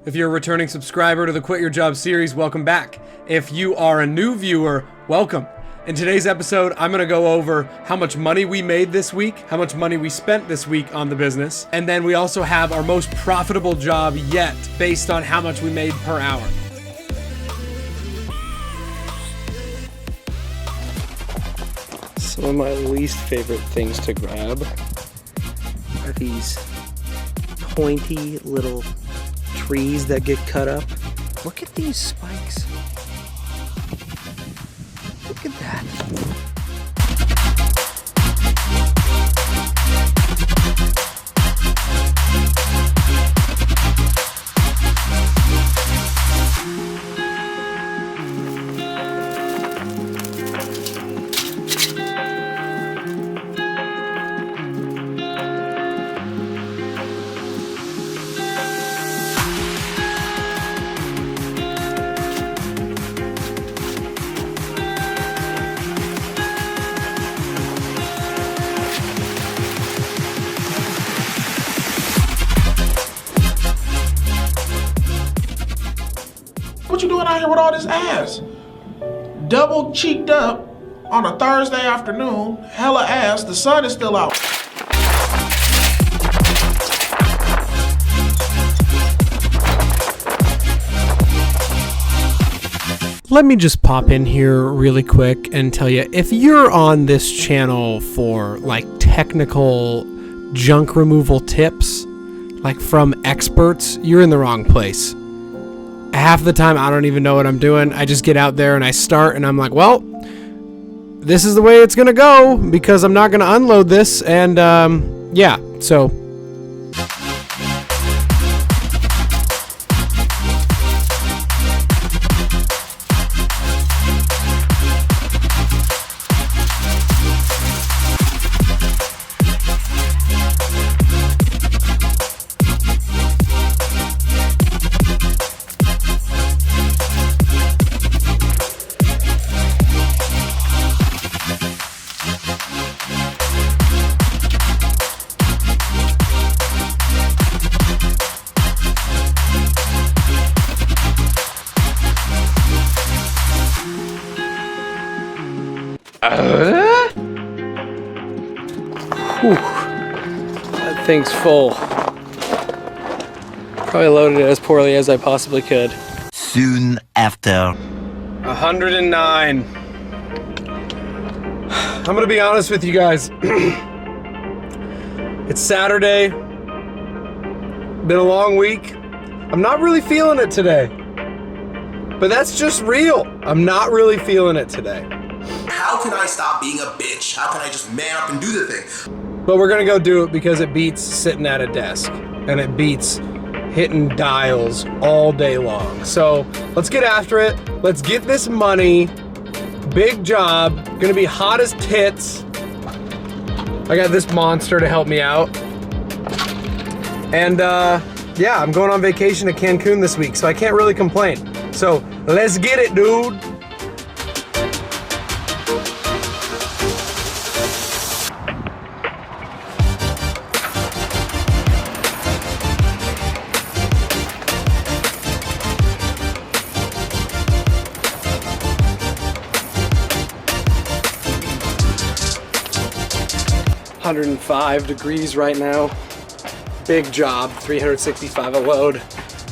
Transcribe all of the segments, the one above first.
If you're a returning subscriber to the Quit Your Job series, welcome back. If you are a new viewer, welcome. In today's episode, I'm going to go over how much money we made this week, how much money we spent this week on the business, and then we also have our most profitable job yet based on how much we made per hour. Some of my least favorite things to grab are these pointy little trees that get cut up. Look at these spikes. Look at that. What you doing out here with all this ass? Double cheeked up on a Thursday afternoon, hella ass, the sun is still out. Let me just pop in here really quick and tell you, if you're on this channel for like technical junk removal tips, like from experts, you're in the wrong place. Half the time I don't even know what I'm doing. I just get out there and I start and I'm like, well, this is the way it's gonna go because I'm not gonna unload this, and yeah, so whew. That thing's full. Probably loaded it as poorly as I possibly could. Soon after. 109. I'm gonna be honest with you guys. It's Saturday. Been a long week. I'm not really feeling it today. But that's just real. I'm not really feeling it today. How can I stop being a bitch? How can I just man up and do the thing? But we're gonna go do it because it beats sitting at a desk and it beats hitting dials all day long. So let's get after it. Let's get this money. Big job. Gonna be hot as tits. I got this monster to help me out. And yeah, I'm going on vacation to Cancun this week, so I can't really complain. So let's get it, dude. $105 right now. Big job, 365 a load. I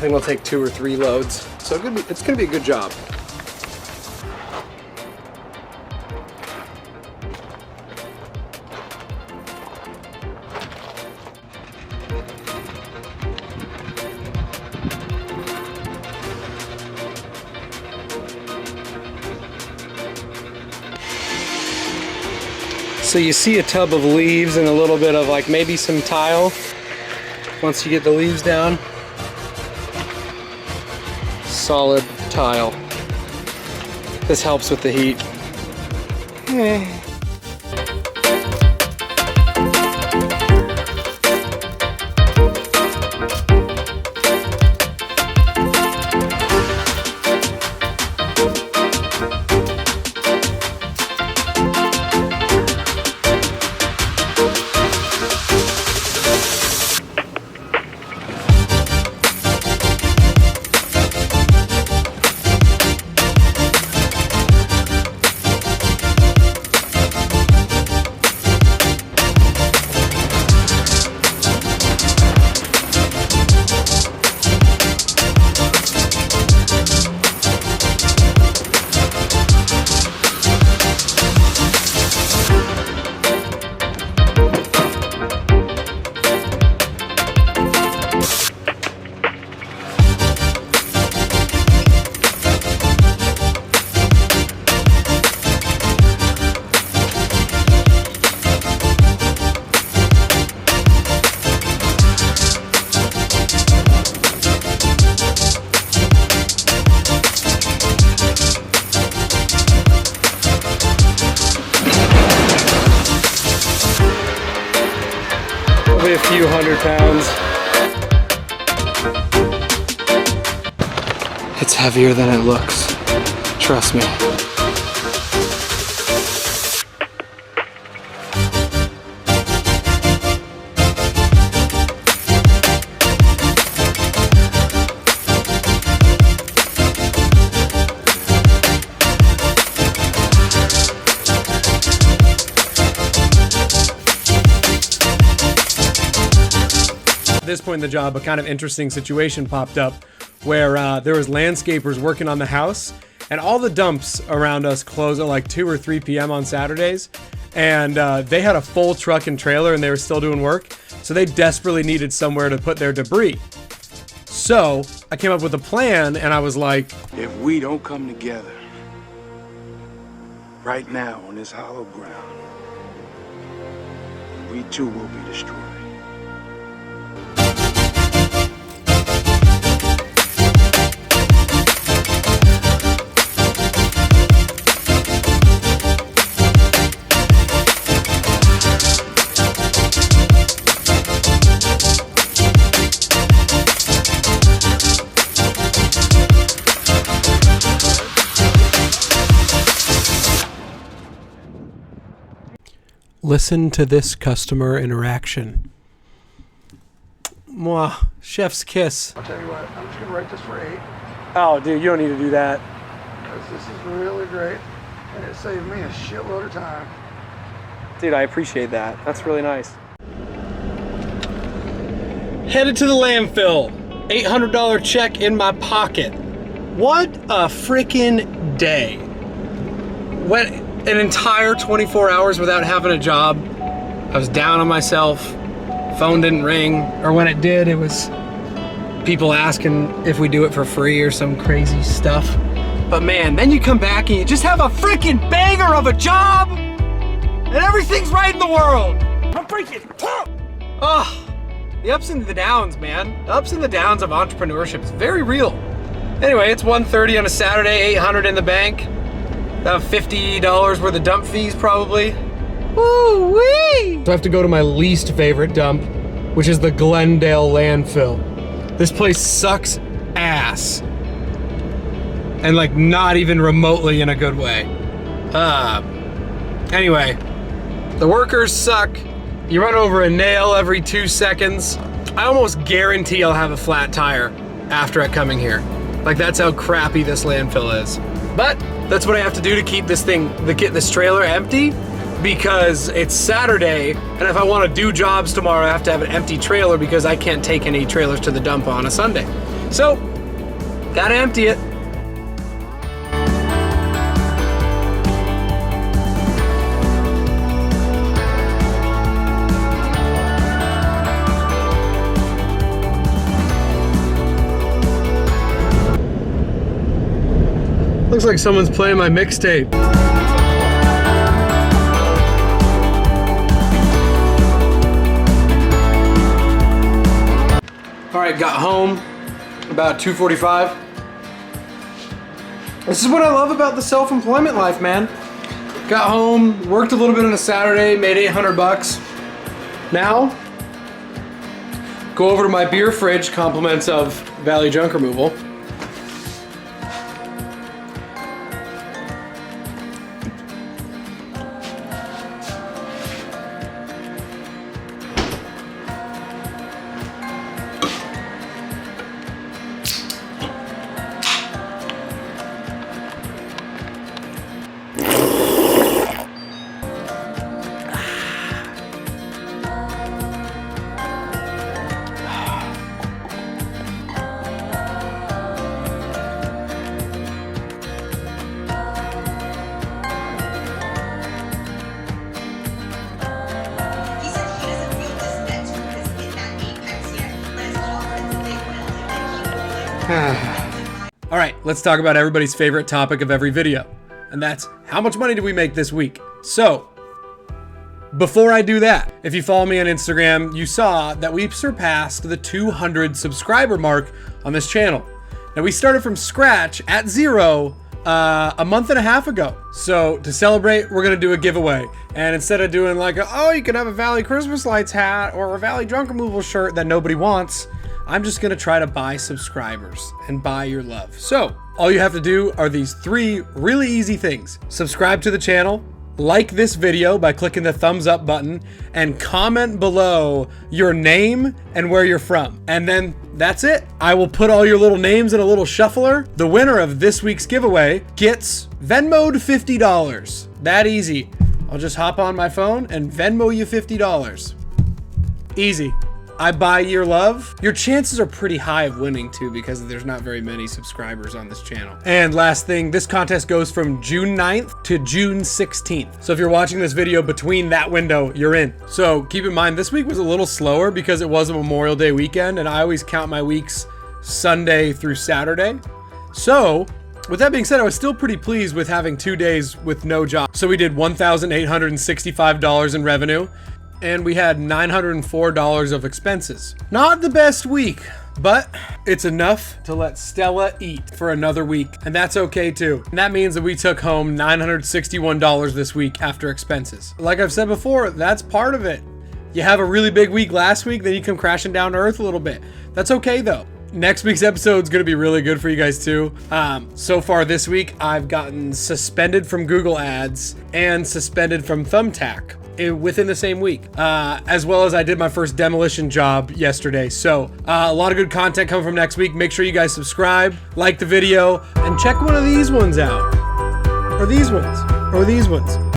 think we'll take 2 or 3 loads. So it's gonna be a good job. So you see a tub of leaves and a little bit of like maybe some tile once you get the leaves down. Solid tile. This helps with the heat. It's heavier than it looks. Trust me. At this point in the job, a kind of interesting situation popped up where there was landscapers working on the house, and all the dumps around us close at like 2 or 3 p.m. on Saturdays, and they had a full truck and trailer and they were still doing work, so they desperately needed somewhere to put their debris. So I came up with a plan, and I was like, if we don't come together right now on this hollow ground, we too will be destroyed. listen to this customer interaction. Mwah, chef's kiss. I'll tell you what, I'm just gonna write this for 8. Oh, dude, you don't need to do that. Because this is really great, and it saved me a shitload of time. Dude, I appreciate that. That's really nice. Headed to the landfill. $800 check in my pocket. What a freaking day. Went an entire 24 hours without having a job. I was down on myself. Phone didn't ring, or when it did, it was people asking if we do it for free or some crazy stuff. But man, then you come back and you just have a freaking banger of a job, and everything's right in the world. I'm freaking pumped. Oh, the ups and the downs, man. The ups and the downs of entrepreneurship is very real. Anyway, it's 1:30 on a Saturday, 800 in the bank. About $50 worth of dump fees, probably. Woo-wee! So I have to go to my least favorite dump, which is the Glendale landfill. This place sucks ass. And like not even remotely in a good way. Anyway, the workers suck. You run over a nail every 2 seconds. I almost guarantee I'll have a flat tire after coming here. Like that's how crappy this landfill is. But that's what I have to do to keep this trailer empty, because it's Saturday, and if I want to do jobs tomorrow, I have to have an empty trailer because I can't take any trailers to the dump on a Sunday. So, gotta empty it. Looks like someone's playing my mixtape. All right, got home about 2:45. This is what I love about the self-employment life, man. Got home, worked a little bit on a Saturday, made $800. Now, go over to my beer fridge, compliments of Valley Junk Removal. All right, let's talk about everybody's favorite topic of every video, and that's how much money did we make this week? So, before I do that, if you follow me on Instagram, you saw that we surpassed the 200 subscriber mark on this channel. Now, we started from scratch at 0 a month and a half ago. So to celebrate, we're gonna do a giveaway. And instead of doing like, you can have a Valley Christmas Lights hat or a Valley Junk Removal shirt that nobody wants, I'm just gonna try to buy subscribers and buy your love. So all you have to do are these 3 really easy things. Subscribe to the channel, like this video by clicking the thumbs up button, and comment below your name and where you're from. And then that's it. I will put all your little names in a little shuffler. The winner of this week's giveaway gets Venmo'd $50. That easy. I'll just hop on my phone and Venmo you $50. Easy. I buy your love. Your chances are pretty high of winning too, because there's not very many subscribers on this channel. And last thing, this contest goes from June 9th to June 16th. So if you're watching this video between that window, you're in. So keep in mind, this week was a little slower because it was a Memorial Day weekend, and I always count my weeks Sunday through Saturday. So with that being said, I was still pretty pleased with having 2 days with no job. So we did $1,865 in revenue, and we had $904 of expenses. Not the best week, but it's enough to let Stella eat for another week, and that's okay too. And that means that we took home $961 this week after expenses. Like I've said before, that's part of it. You have a really big week last week, then you come crashing down to earth a little bit. That's okay though. Next week's episode is going to be really good for you guys too. So far this week, I've gotten suspended from Google Ads and suspended from Thumbtack within the same week, as well as I did my first demolition job yesterday. So a lot of good content coming from next week. Make sure you guys subscribe, like the video, and check one of these ones out, or these ones, or these ones.